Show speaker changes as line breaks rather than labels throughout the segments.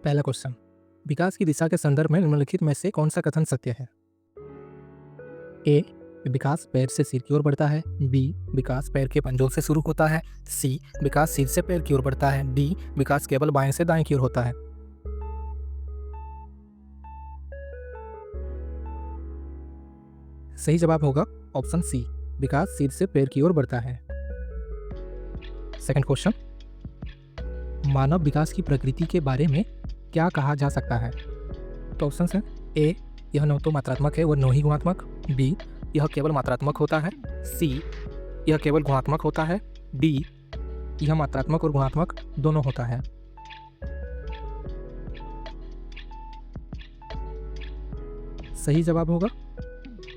पहला क्वेश्चन, विकास की दिशा के संदर्भ में निम्नलिखित में से कौन सा कथन सत्य है? ए, विकास पैर से सिर की ओर बढ़ता है। बी, विकास पैर के पंजों से शुरू होता है। सी, विकास सिर से पैर की ओर बढ़ता है। डी, विकास केवल बाएं से दाएं की ओर होता है। सही जवाब होगा ऑप्शन सी, विकास सिर से पैर की ओर बढ़ता है। सेकंड क्वेश्चन, मानव विकास की प्रकृति के बारे में क्या कहा जा सकता है? तो ऑप्शन है ए, यह न तो मात्रात्मक है और न ही गुणात्मक। बी, यह केवल मात्रात्मक होता है। सी, यह केवल गुणात्मक होता है। डी, यह मात्रात्मक और गुणात्मक दोनों होता है। सही जवाब होगा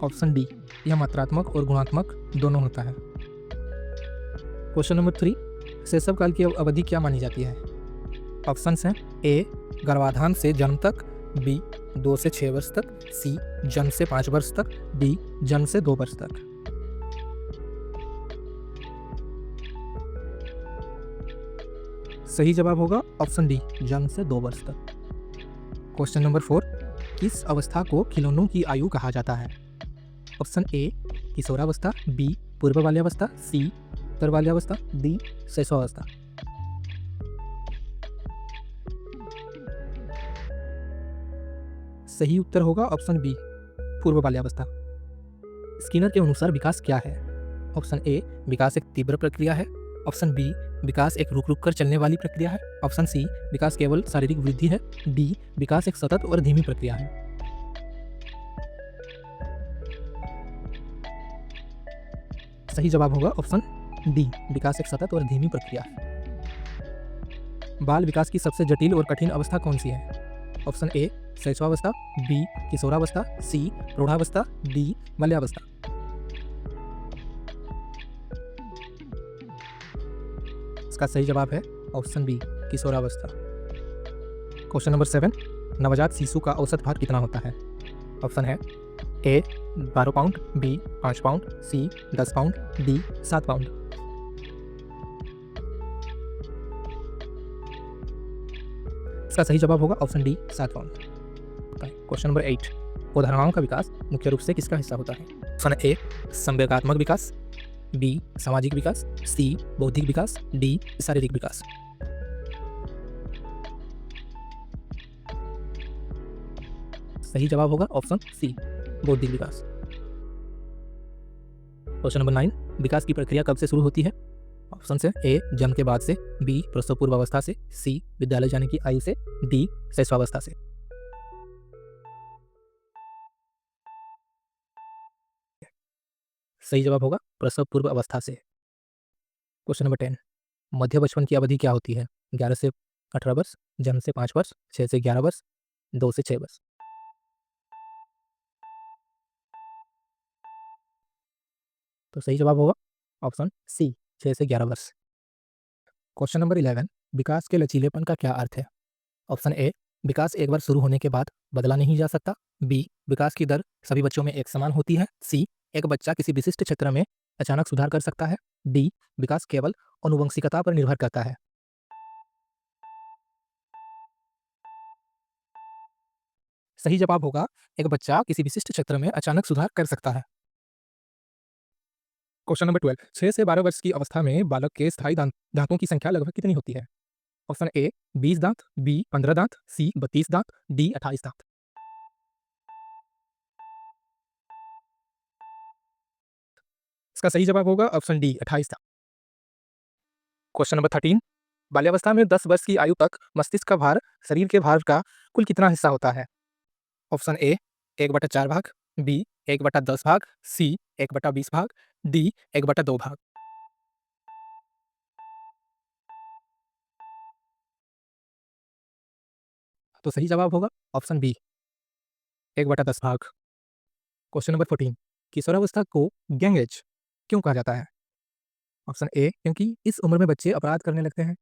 ऑप्शन डी, यह मात्रात्मक और गुणात्मक दोनों होता है। क्वेश्चन नंबर 3, शैशव काल की अवधि क्या मानी जाती है? ऑप्शन हैं ए, गर्भाधान से जन्म तक। बी, 2 से 6 वर्ष तक। सी, जन्म से 5 वर्ष तक। डी, जन्म से 2 वर्ष तक। सही जवाब होगा ऑप्शन डी, जन्म से 2 वर्ष तक। क्वेश्चन नंबर 4, किस अवस्था को खिलौनों की आयु कहा जाता है? ऑप्शन ए, किशोरावस्था। बी, पूर्व बाल्यावस्था। सी, उत्तर बाल्यावस्था। डी, शैशवावस्था। सही उत्तर होगा ऑप्शन बी, पूर्व बाल्यावस्था। स्किनर के अनुसार विकास क्या है? ऑप्शन ए, विकास एक तीव्र प्रक्रिया है। ऑप्शन बी, विकास एक रुक रुक कर चलने वाली प्रक्रिया है। ऑप्शन सी, विकास केवल शारीरिक वृद्धि है। डी, विकास एक सतत और धीमी प्रक्रिया है। सही जवाब होगा ऑप्शन डी, विकास एक सतत और धीमी प्रक्रिया है। बाल विकास की सबसे जटिल और कठिन अवस्था कौन सी है? Option A, शैशवावस्था। बी, किशोरावस्था। सी, प्रौढ़ावस्था। डी, बाल्यावस्था। इसका सही जवाब है ऑप्शन बी, किशोरावस्था। क्वेश्चन नंबर 7, नवजात शिशु का औसत भार कितना होता है? ऑप्शन है A, 12 pound. B, 5 pound. C, 10 pound. D, 7 pound. इसका सही जवाब होगा option D, 7 pound. Question number 8, अवधारणाओं का विकास मुख्य रूप से किसका हिस्सा होता है? Option A, संवेगात्मक Vikas. बी, सामाजिक विकास। सी, बौद्धिक विकास। डी, शारीरिक विकास। सही जवाब होगा ऑप्शन सी, बौद्धिक विकास। क्वेश्चन नंबर 9, विकास की प्रक्रिया कब से शुरू होती है? ऑप्शन है ए, जन्म के बाद से। बी, प्रसव पूर्व अवस्था से। सी, विद्यालय जाने की आयु से। डी, शैशवावस्था से। सही जवाब होगा प्रसव पूर्व अवस्था से। क्वेश्चन नंबर 10, मध्य बचपन की अवधि क्या होती है? 11 से 18 वर्ष। जन्म से 5 वर्ष। 6 से 11 वर्ष। 2 से 6 वर्ष। तो सही जवाब होगा ऑप्शन सी, 6 से 11 वर्ष। क्वेश्चन नंबर 11, विकास के लचीलेपन का क्या अर्थ है? ऑप्शन ए, विकास एक बार शुरू होने के बाद बदला नहीं जा सकता। बी, विकास की दर सभी बच्चों में एक समान होती है। सी, एक बच्चा किसी विशिष्ट क्षेत्र में अचानक सुधार कर सकता है। डी, विकास केवल आनुवंशिकता पर निर्भर करता है। सही जवाब होगा एक बच्चा किसी विशिष्ट क्षेत्र में अचानक सुधार कर सकता है। क्वेश्चन नंबर 12, 6 से 12 वर्ष की अवस्था में बालक के स्थायी दांतों की संख्या लगभग कितनी होती है? ऑप्शन ए, 20 दांत। बी, 15 दांत। सी, 32 दांत। डी, 28 दांत। इसका सही जवाब होगा ऑप्शन डी, 28 दांत। क्वेश्चन नंबर 13, बाल्यावस्था में 10 वर्ष की आयु तक मस्तिष्क का भार शरीर के भार का कुल कितना हिस्सा होता है? ऑप्शन ए, 1/4 भाग। बी, 1/10 भाग। सी, 1/20 भाग। डी, 1/2 भाग। तो सही जवाब होगा ऑप्शन बी, 1/10 भाग। क्वेश्चन नंबर 14, किशोरावस्था को गैंग एज क्यों कहा जाता है? ऑप्शन ए, क्योंकि इस उम्र में बच्चे अपराध करने लगते हैं।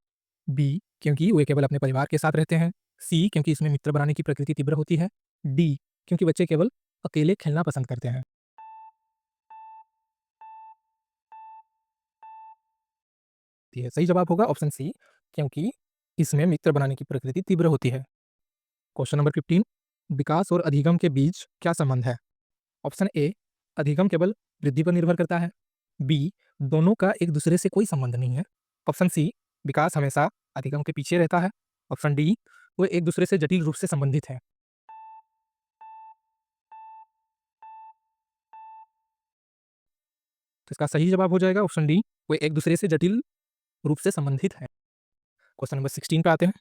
बी, क्योंकि वे केवल अपने परिवार के साथ रहते हैं। सी, क्योंकि इसमें मित्र बनाने की प्रकृति तीव्र होती है। डी, क्योंकि बच्चे केवल अकेले खेलना पसंद करते हैं। सही जवाब होगा ऑप्शन सी, क्योंकि इसमें मित्र बनाने की प्रकृति तीव्र होती है। क्वेश्चन नंबर 15, विकास और अधिगम के बीच क्या संबंध है? ऑप्शन ए, अधिगम केवल वृद्धि पर निर्भर करता है। बी, दोनों का एक दूसरे से कोई संबंध नहीं है। ऑप्शन सी, विकास हमेशा अधिगम के पीछे रहता है। ऑप्शन डी, वो एक दूसरे से जटिल रूप से संबंधित है। तो इसका सही जवाब हो जाएगा ऑप्शन डी, वो एक दूसरे से जटिल रूप से संबंधित है। क्वेश्चन नंबर 16 पे आते हैं।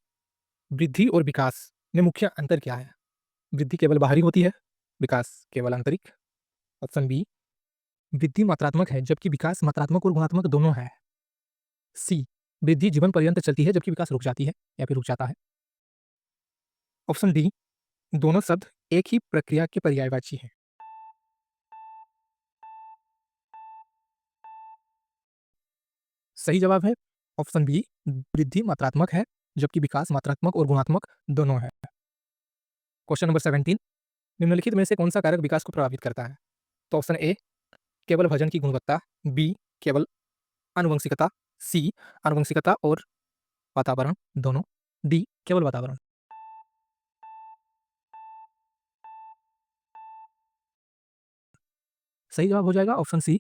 वृद्धि और विकास में मुख्य अंतर क्या है? वृद्धि केवल बाहरी होती है, विकास केवल आंतरिक। ऑप्शन बी, वृद्धि मात्रात्मक है जबकि विकास मात्रात्मक और गुणात्मक दोनों है। सी, वृद्धि जीवन पर्यंत चलती है जबकि विकास रुक जाती है या फिर रुक जाता है। ऑप्शन डी, दोनों शब्द एक ही प्रक्रिया के पर्यायवाची हैं। सही जवाब है ऑप्शन बी, वृद्धि मात्रात्मक है जबकि विकास मात्रात्मक और गुणात्मक दोनों है। क्वेश्चन नंबर 17, निम्नलिखित में से कौन सा कारक विकास को प्रभावित करता है? तो ऑप्शन ए, केवल भोजन की गुणवत्ता। बी, केवल आनुवंशिकता। सी, आनुवंशिकता और वातावरण दोनों। डी, केवल वातावरण। सही जवाब हो जाएगा ऑप्शन सी,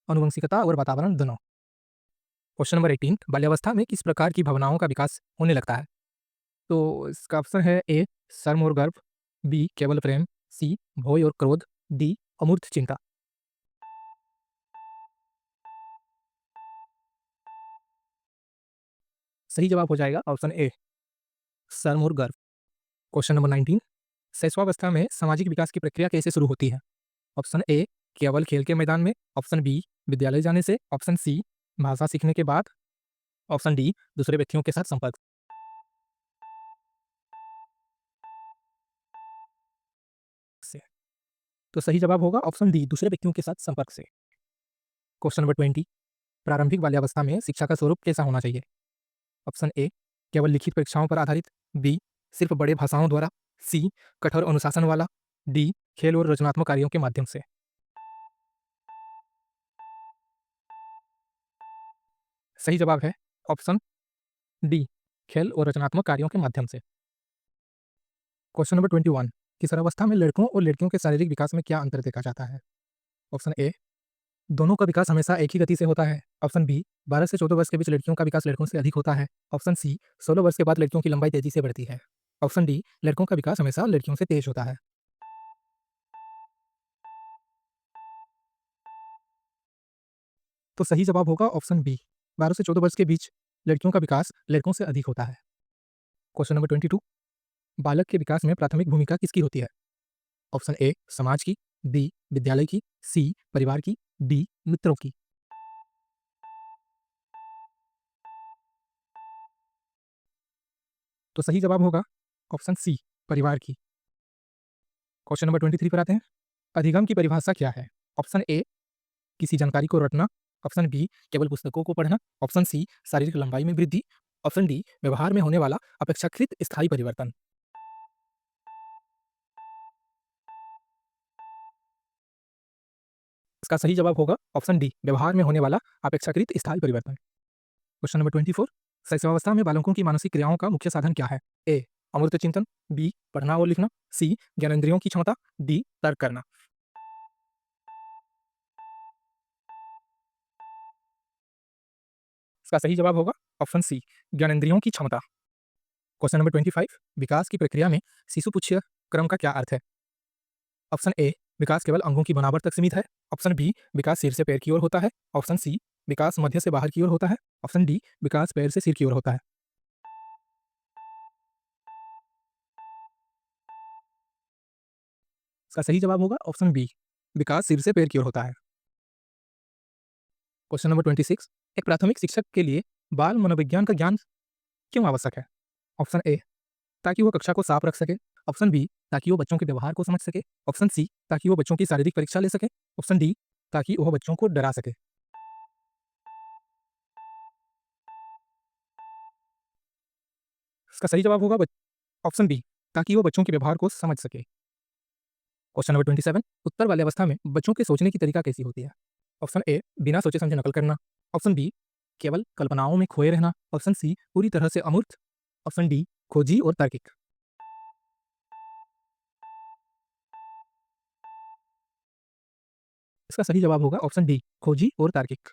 आनुवंशिकता और वातावरण दोनों। क्वेश्चन नंबर 18, बाल्यावस्था में किस प्रकार की भावनाओं का विकास होने लगता है? तो इसका ऑप्शन है ए, शर्म और गर्व। बी, केवल प्रेम। सी, भय और क्रोध। डी, अमूर्त चिंता। सही जवाब हो जाएगा ऑप्शन ए, शर्म और गर्व। क्वेश्चन नंबर 19, शैशवावस्था में सामाजिक विकास की प्रक्रिया कैसे शुरू होती है? ऑप्शन ए, केवल खेल के मैदान में। ऑप्शन बी, विद्यालय जाने से। ऑप्शन सी, भाषा सीखने के बाद। ऑप्शन डी, दूसरे व्यक्तियों के साथ संपर्क से। तो सही जवाब होगा ऑप्शन डी, दूसरे व्यक्तियों के साथ संपर्क से। क्वेश्चन नंबर 20, प्रारंभिक बाल्यावस्था में शिक्षा का स्वरूप कैसा होना चाहिए? ऑप्शन ए, केवल लिखित परीक्षाओं पर आधारित। बी, सिर्फ बड़े भाषाओं द्वारा। सी, कठोर अनुशासन वाला। डी, खेल और रचनात्मक कार्यों के माध्यम से। सही जवाब है ऑप्शन डी, खेल और रचनात्मक कार्यों के माध्यम से। क्वेश्चन नंबर 21, किशोरावस्था में लड़कों और लड़कियों के शारीरिक विकास में क्या अंतर देखा जाता है? ऑप्शन ए, दोनों का विकास हमेशा एक ही गति से होता है। ऑप्शन बी, 12 से 14 वर्ष के बीच लड़कियों का विकास लड़कों से अधिक होता है। ऑप्शन सी, 16 वर्ष के बाद लड़कियों की लंबाई तेजी से बढ़ती है। ऑप्शन डी, लड़कों का विकास हमेशा लड़कियों से तेज होता है। तो सही जवाब होगा ऑप्शन बी, 12 से 14 वर्ष के बीच लड़कियों का विकास लड़कों से अधिक होता है। क्वेश्चन नंबर 22, बालक के विकास में प्राथमिक भूमिका किसकी होती है? ऑप्शन ए, समाज की। बी, विद्यालय की। सी, परिवार की। डी, मित्रों की। तो सही जवाब होगा ऑप्शन सी, परिवार की। क्वेश्चन नंबर 23 पर आते हैं। अधिगम की परिभाषा क्या है? ऑप्शन ए, किसी जानकारी को रटना। ऑप्शन बी, केवल पुस्तकों को पढ़ना। ऑप्शन सी, शारीरिक लंबाई में वृद्धि। ऑप्शन डी, व्यवहार में होने वाला अपेक्षाकृत स्थायी परिवर्तन। इसका सही जवाब होगा ऑप्शन डी, व्यवहार में होने वाला अपेक्षाकृत स्थायी परिवर्तन। क्वेश्चन नंबर 24, शैशवावस्था में बालकों की मानसिक क्रियाओं का मुख्य साधन क्या है? ए, अमूर्त चिंतन। बी, पढ़ना और लिखना। सी, ज्ञानेंद्रियों की क्षमता। डी, तर्क करना। इसका सही जवाब होगा ऑप्शन सी, ज्ञानेंद्रियों की क्षमता। क्वेश्चन नंबर 25, विकास की प्रक्रिया में शिशुपुच्छ क्रम का क्या अर्थ है? ऑप्शन ए, विकास केवल अंगों की बनावट तक सीमित है। ऑप्शन बी, विकास सिर से पैर की ओर होता है। ऑप्शन सी, विकास मध्य से बाहर की ओर होता है। ऑप्शन डी, विकास पैर से सिर की ओर होता है। इसका सही जवाब होगा ऑप्शन बी, विकास सिर से पैर की ओर होता है। क्वेश्चन नंबर 26, एक प्राथमिक शिक्षक के लिए बाल मनोविज्ञान का ज्ञान क्यों आवश्यक है? ऑप्शन ए, ताकि वो कक्षा को साफ रख सके। ऑप्शन बी, ताकि वो बच्चों के व्यवहार को समझ सके। ऑप्शन सी, ताकि वो बच्चों की शारीरिक परीक्षा ले सके। ऑप्शन डी, ताकि वह बच्चों को डरा सके। इसका सही जवाब होगा ऑप्शन बी, ताकि वो बच्चों के व्यवहार को समझ सके। क्वेश्चन नंबर 27, उत्तर वाले अवस्था में बच्चों के सोचने की तरीका कैसी होती है? ऑप्शन ए, बिना सोचे समझे नकल करना। ऑप्शन बी, केवल कल्पनाओं में खोए रहना। ऑप्शन सी, पूरी तरह से अमूर्त। ऑप्शन डी, खोजी और तार्किक। इसका सही जवाब होगा ऑप्शन डी, खोजी और तार्किक।